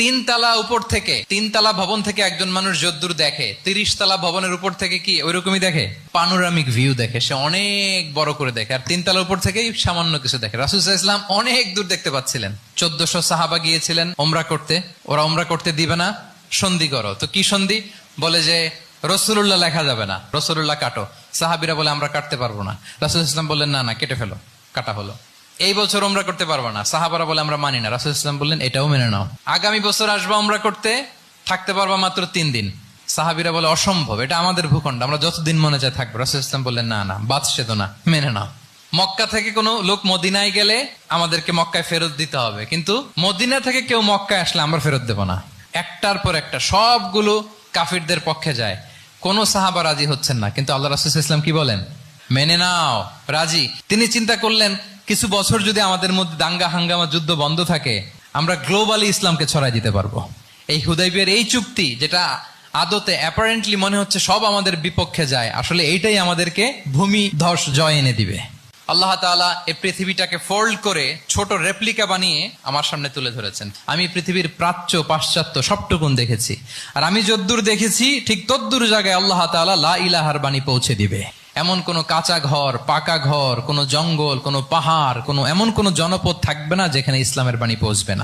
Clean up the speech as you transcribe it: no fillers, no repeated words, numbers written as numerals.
তিনতলা উপর থেকে, তিনতলা ভবন থেকে একজন মানুষ যদ্দূর দেখে, 30 তলা ভবনের উপর থেকে কি ওইরকমই দেখে? পানোরামিক ভিউ দেখে, সে অনেক বড় করে দেখে। আর তিনতলা উপর থেকেই সামান্য কিছু দেখে। রাসূল সাল্লাল্লাহু আলাইহি ওয়াসাল্লাম অনেক দূর দেখতে পাচ্ছিলেন। 1400 সাহাবা গিয়েছিলেন ওমরা করতে, ওরা ওমরা করতে দিবে না, সন্ধি করো। তো কি সন্ধি? বলে যে রাসূলুল্লাহ লেখা যাবে না, রাসূলুল্লাহ কাটো। সাহাবীরা বলে আমরা কাটতে পারবো না। রাসূল সাল্লাল্লাহু আলাইহি ওয়াসাল্লাম বললেন না না, কেটে ফেলো। কাটা হলো। এই বছর ওমরা করতে পারবো না, সাহাবারা বলে আমরা মানি না। রাসূল সাল্লাল্লাহু আলাইহি ওয়াসাল্লাম বললেন এটাও মেনে নাও। আগামী বছর আসবা ওমরা করতে, থাকতে পারবা মাত্র 3 দিন। সাহাবীরা বলে অসম্ভব, এটা আমাদের ভূখণ্ড, আমরা যতদিন মনে চায় থাকবো। রাসূল সাল্লাল্লাহু আলাইহি ওয়াসাল্লাম বললেন না না, বাদশাহ না, মেনে নাও। মক্কা থেকে কোনো লোক মদিনায় গেলে আমাদেরকে মক্কায় ফেরত দিতে হবে, কিন্তু মদিনা থেকে কেউ মক্কায় আসলে আমরা ফেরত দেব না। একটার পর একটা সবগুলো কাফিরদের পক্ষে যায়। কোন সাহাবা রাজি হচ্ছেন না, কিন্তু আল্লাহ রাসূল সাল্লাল্লাহু আলাইহি ওয়াসাল্লাম কি বলেন? মেনে নাও, রাজি। তিনি চিন্তা করলেন কিছু বছর যদি আমাদের মধ্যে দাঙ্গা হাঙ্গামা যুদ্ধ বন্ধ থাকে, আমরা গ্লোবালি ইসলামকে ছড়াই দিতে পারবো। এই হুদাইবিয়ার এই চুক্তি, যেটা আদতে অ্যাপারেন্টলি মনে হচ্ছে সব আমাদের বিপক্ষে যায়, আসলে এইটাই আমাদেরকে ভূমি ধস জয় এনে দিবে। আল্লাহ তাআলা এই পৃথিবীটাকে ফোল্ড করে ছোট রেপ্লিকা বানিয়ে আমার সামনে তুলে ধরেছেন। আমি পৃথিবীর প্রাচ্য পাশ্চাত্য সবটুকুন দেখেছি, আর আমি যদ্দূর দেখেছি ঠিক তদ্দূর জায়গায় আল্লাহ তাআলা লা ইলাহার বাণী পৌঁছে দিবে। এমন কোন কাঁচা ঘর, পাকা ঘর, কোন জঙ্গল, কোন পাহাড়, এমন কোন জনপদ থাকবে না যেখানে ইসলামের বাণী পৌঁছবে না।